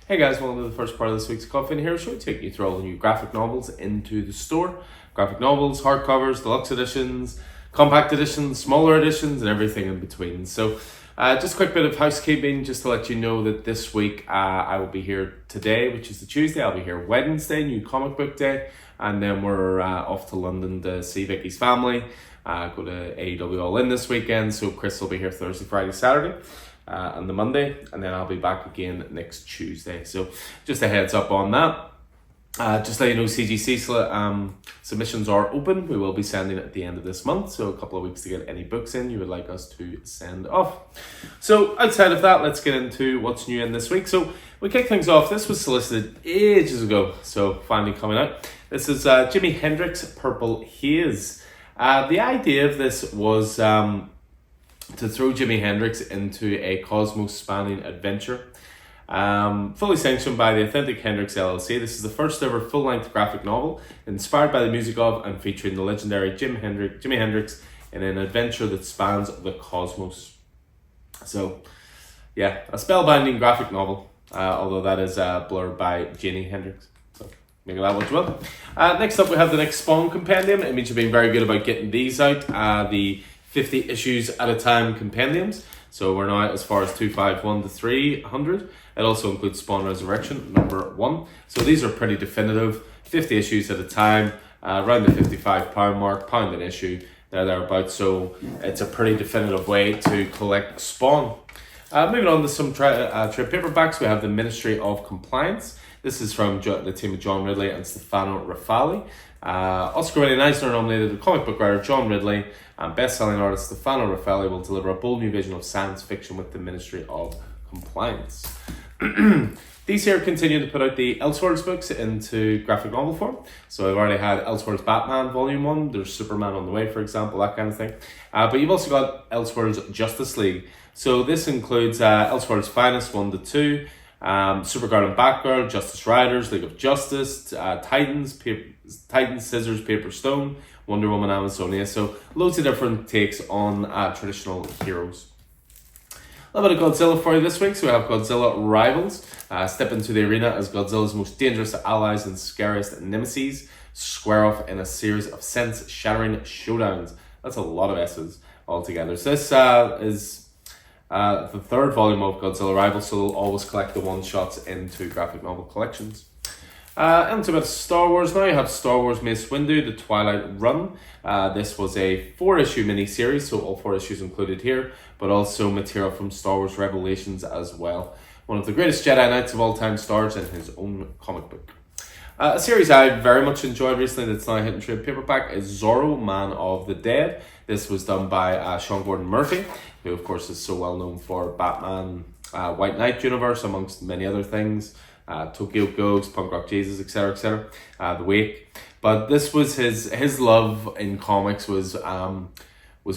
Hey guys, welcome to the first part of this week's Coffee and Hero Show, taking you through all the new graphic novels into the store. Graphic novels, hardcovers, deluxe editions, compact editions, smaller editions, and everything in between. So just a quick bit of housekeeping, just to let you know that this week I will be here today, which is the Tuesday. I'll be here Wednesday, New Comic Book Day, and then we're off to London to see Vicky's family, go to AEW All In this weekend, so Chris will be here Thursday, Friday, Saturday. And the Monday, and then I'll be back again next Tuesday. So just a heads up on that. Just let you know, CGC submissions are open. We will be sending at the end of this month, so a couple of weeks to get any books in you would like us to send off. So outside of that, let's get into what's new in this week. So we kick things off. This was solicited ages ago, so finally coming out. This is Jimi Hendrix Purple Haze. The idea of this was to throw Jimi Hendrix into a cosmos-spanning adventure. Fully sanctioned by the Authentic Hendrix LLC, this is the first ever full-length graphic novel inspired by the music of and featuring the legendary Jimi Hendrix in an adventure that spans the cosmos. So, yeah, a spellbinding graphic novel, although that is blurred by Jimi Hendrix. So, make of that what you will. Next up, we have the next Spawn Compendium. It means you're being very good about getting these out. The 50 issues at a time compendiums. So we're now as far as 251 to 300. It also includes Spawn Resurrection, number 1. So these are pretty definitive. 50 issues at a time, around the £55 mark, pound an issue, thereabouts. So it's a pretty definitive way to collect Spawn. Moving on to some trade paperbacks, we have the Ministry of Compliance. This is from the team of John Ridley and Stefano Raffaele. Oscar-winning Eisner nominated comic book writer John Ridley and best-selling artist Stefano Raffaele will deliver a bold new vision of science fiction with the Ministry of Compliance. These here continue to put out the Elseworlds books into graphic novel form. So I've already had Elseworlds Batman Volume 1, there's Superman on the way, for example, that kind of thing. But you've also got Elseworlds Justice League. So this includes Elseworlds Finest 1 to 2, Supergirl and Batgirl, Justice Riders, League of Justice, Titans, Scissors, Paper, Stone, Wonder Woman, Amazonia. So loads of different takes on traditional heroes. A little bit of Godzilla for you this week. So we have Godzilla Rivals. Step into the arena as Godzilla's most dangerous allies and scariest nemesis square off in a series of sense-shattering showdowns. That's a lot of S's altogether. So this is the third volume of Godzilla Rivals, so they'll always collect the one-shots into graphic novel collections. Into a bit of Star Wars now. You have Star Wars Mace Windu, The Twilight Run. This was a 4-issue mini-series, so all 4 issues included here, but also material from Star Wars Revelations as well. One of the greatest Jedi Knights of all time stars in his own comic book. A series I very much enjoyed recently that's now hitting trade paperback is Zorro, Man of the Dead. This was done by Sean Gordon Murphy, who of course is so well known for Batman, White Knight universe, amongst many other things. Tokyo Ghost, Punk Rock Jesus, etc., etc. The Wake. But this was his love in comics was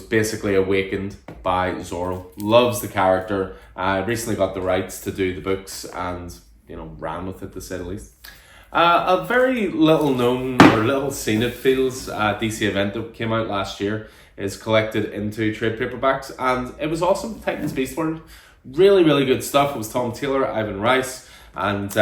basically awakened by Zorro. Loves the character. Recently got the rights to do the books and ran with it, to say the least. A very little known or little seen, it feels, DC event that came out last year is collected into trade paperbacks, and it was awesome. Titans Beast World, really, really good stuff. It was Tom Taylor, Ivan Rice, and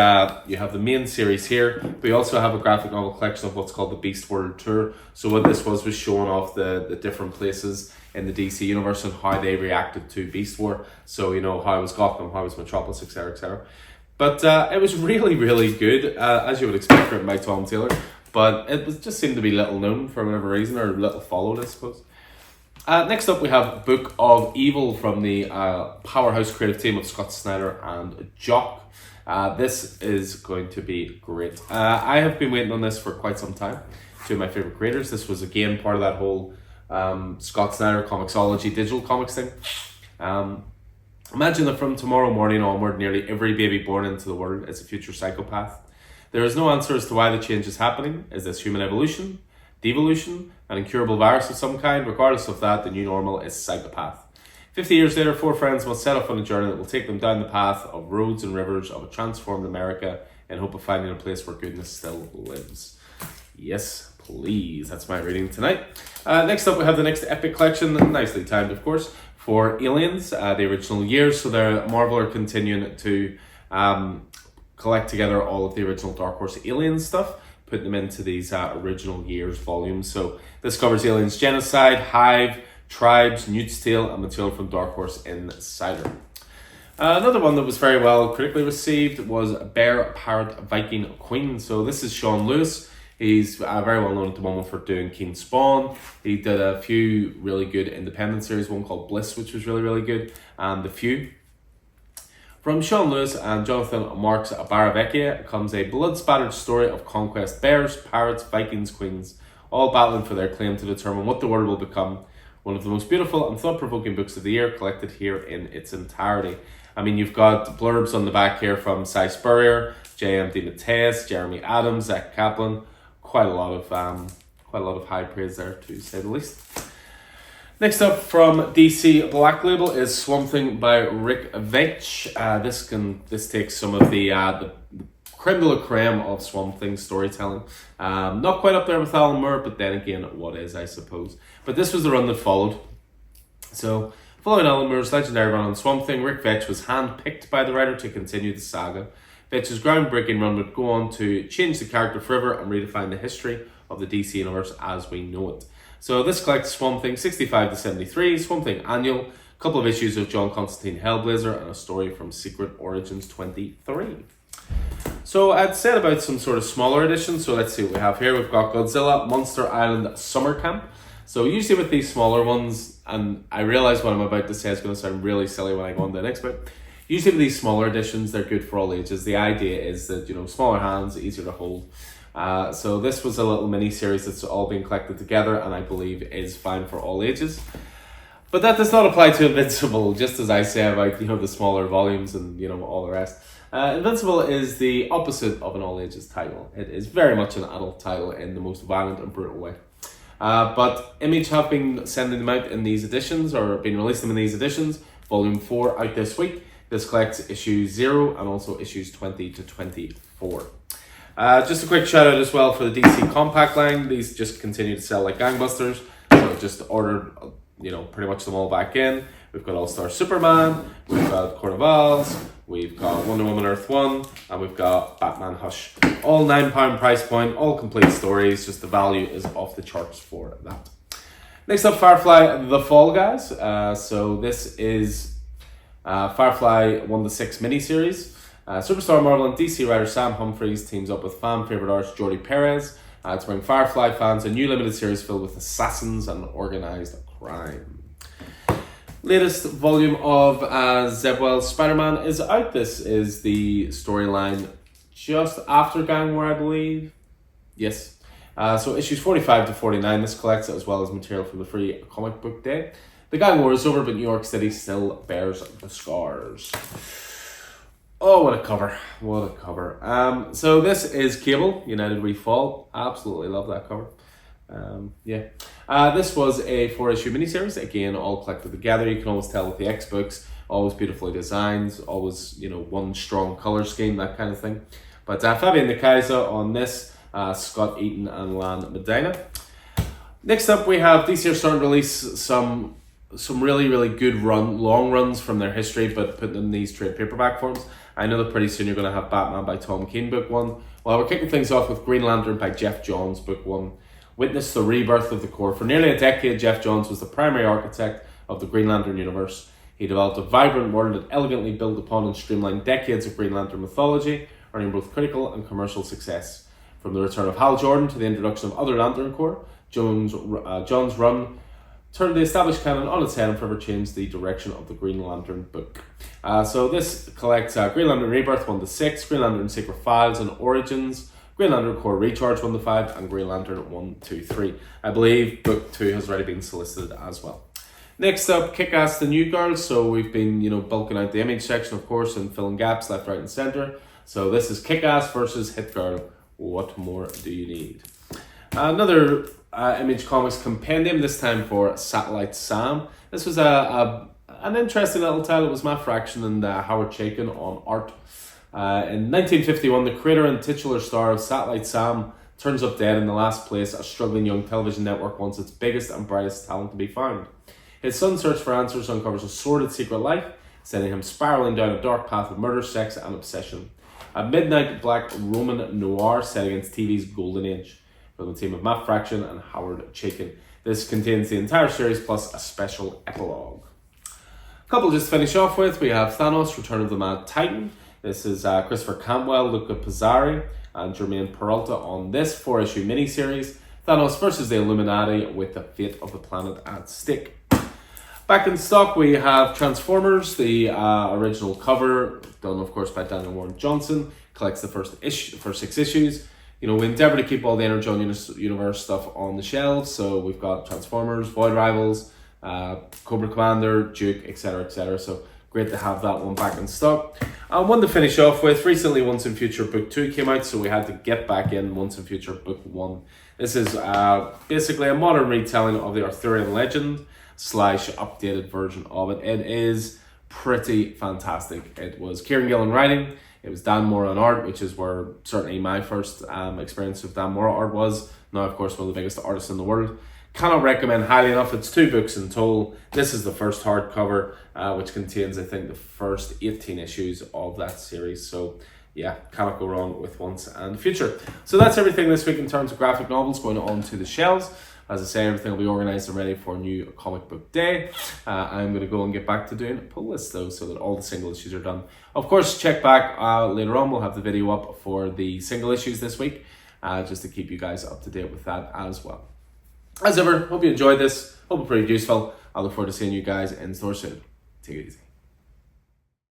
you have the main series here. We also have a graphic novel collection of what's called the Beast World Tour. So what this was showing off the different places in the DC universe and how they reacted to Beast War. So how it was Gotham, how it was Metropolis, etc., etc. But it was really, really good, as you would expect written by Tom Taylor. But it just seemed to be little known for whatever reason, or little followed, I suppose. Next up, we have Book of Evil from the powerhouse creative team of Scott Snyder and Jock. This is going to be great. I have been waiting on this for quite some time. Two of my favorite creators. This was again part of that whole Scott Snyder Comixology digital comics thing. Imagine that from tomorrow morning onward, nearly every baby born into the world is a future psychopath. There is no answer as to why the change is happening. Is this human evolution, devolution, an incurable virus of some kind? Regardless of that, the new normal is psychopath. 50 years later, 4 friends must set off on a journey that will take them down the path of roads and rivers of a transformed America in hope of finding a place where goodness still lives. Yes, please. That's my reading tonight. Next up, we have the next epic collection, nicely timed, of course, for Aliens, the original years. So Marvel are continuing to collect together all of the original Dark Horse Alien stuff, put them into these original years volumes. So this covers Aliens Genocide, Hive, Tribes, Newt's Tale, and material from Dark Horse Insider. Another one that was very well critically received was Bear Pirate Viking Queen. So this is Sean Lewis. He's very well known at the moment for doing Keen Spawn. He did a few really good independent series, one called Bliss, which was really, really good, and The Few. From Sean Lewis and Jonathan Marks Baravecchia comes a blood-spattered story of conquest. Bears, pirates, Vikings, queens, all battling for their claim to determine what the world will become. One of the most beautiful and thought-provoking books of the year, collected here in its entirety. I mean, you've got blurbs on the back here from Cy Spurrier, J.M. DeMatteis, Jeremy Adams, Zach Kaplan. Quite a lot of high praise there, to say the least. Next up from DC Black Label is Swamp Thing by Rick Veitch. This takes some of the creme de la creme of Swamp Thing storytelling. Not quite up there with Alan Moore, but then again, what is, I suppose. But this was the run that followed. So, following Alan Moore's legendary run on Swamp Thing, Rick Veitch was handpicked by the writer to continue the saga. Veitch's groundbreaking run would go on to change the character forever and redefine the history of the DC Universe as we know it. So this collects Swamp Thing 65 to 73, Swamp Thing Annual, a couple of issues of John Constantine Hellblazer, and a story from Secret Origins 23. So I'd said about some sort of smaller editions, so let's see what we have here. We've got Godzilla Monster Island Summer Camp. So usually with these smaller ones, and I realize what I'm about to say is going to sound really silly when I go on to the next bit. Usually with these smaller editions, they're good for all ages. The idea is that, smaller hands, easier to hold. So this was a little mini series that's all being collected together, and I believe is fine for all ages. But that does not apply to Invincible, just as I say about the smaller volumes and all the rest. Invincible is the opposite of an all ages title. It is very much an adult title in the most violent and brutal way. But Image have been sending them out in these editions, or been releasing them in these editions. Volume 4 out this week. This collects issues 0 and also issues 20 to 24. Just a quick shout out as well for the DC Compact line. These just continue to sell like gangbusters. So just ordered, pretty much them all back in. We've got All-Star Superman, we've got Court of Owls, we've got Wonder Woman Earth 1, and we've got Batman Hush. All £9 price point, all complete stories, just the value is off the charts for that. Next up, Firefly The Fall Guys. So this is Firefly 1-6 miniseries. Superstar Marvel and DC writer Sam Humphries teams up with fan favourite artist Jordi Perez to bring Firefly fans a new limited series filled with assassins and organised crime. Latest volume of Zeb Wells' Spider-Man is out. This is the storyline just after Gang War, I believe. Yes. So issues 45 to 49, this collects it as well as material from the free comic book day. The Gang War is over, but New York City still bears the scars. Oh, what a cover. What a cover. So this is Cable, United We Fall. Absolutely love that cover. This was a 4-issue miniseries, again, all collected together. You can always tell with the X-Books, always beautifully designed, always, one strong colour scheme, that kind of thing. But Fabian Nicieza on this, Scott Eaton and Lan Medina. Next up, we have DC are starting to release some really, really good long runs from their history, but putting in these trade paperback forms. I know that pretty soon you're going to have Batman by Tom King, book 1. Well, we're kicking things off with Green Lantern by Jeff Johns, book 1. Witness the rebirth of the Corps. For nearly a decade, Jeff Johns was the primary architect of the Green Lantern universe. He developed a vibrant world that elegantly built upon and streamlined decades of Green Lantern mythology, earning both critical and commercial success. From the return of Hal Jordan to the introduction of other Lantern Corps, John's run turned the established canon on its head and forever changed the direction of the Green Lantern book. So this collects Green Lantern Rebirth 1-6, Green Lantern Secret Files and Origins, Green Lantern Corps Recharge 1-5, and Green Lantern 1-3. I believe book 2 has already been solicited as well. Next up, Kick-Ass the New Girl. So we've been, bulking out the Image section, of course, and filling gaps left, right, and centre. So this is Kick-Ass versus Hit Girl. What more do you need? Another Image Comics compendium, this time for Satellite Sam. This was an interesting little title. It was Matt Fraction and Howard Chaykin on art. In 1951, the creator and titular star of Satellite Sam turns up dead in the last place a struggling young television network wants its biggest and brightest talent to be found. His son's search for answers uncovers a sordid secret life, sending him spiraling down a dark path of murder, sex, and obsession. a midnight black Roman noir set against TV's golden age, from the team of Matt Fraction and Howard Chaykin. This contains the entire series plus a special epilogue. Couple just to finish off with, we have Thanos, Return of the Mad Titan. This is Christopher Cantwell, Luca Pizzari, and Jermaine Peralta on this 4-issue miniseries. Thanos versus the Illuminati with the fate of the planet at stake. Back in stock, we have Transformers, the original cover, done of course by Daniel Warren Johnson, collects the first 6 issues. We endeavour to keep all the Energon Universe stuff on the shelves, so we've got Transformers, Void Rivals, Cobra Commander, Duke, etc, etc. So great to have that one back in stock. And one to finish off with, recently Once and Future Book 2 came out, so we had to get back in Once and Future Book 1. This is basically a modern retelling of the Arthurian legend / updated version of it. It is pretty fantastic. It was Kieran Gillen writing, it was Dan Mora on art, which is where certainly my first experience of Dan Mora art was. Now, of course, one of the biggest artists in the world. Cannot recommend highly enough. It's 2 books in total. This is the first hardcover, which contains, I think, the first 18 issues of that series. So yeah, cannot go wrong with Once and Future. So that's everything this week in terms of graphic novels going on to the shelves. As I say, everything will be organised and ready for a new comic book day. I'm going to go and get back to doing a pull list though, so that all the single issues are done. Of course, check back later on. We'll have the video up for the single issues this week, just to keep you guys up to date with that as well. As ever, hope you enjoyed this. Hope it proved useful. I look forward to seeing you guys in store soon. Take it easy.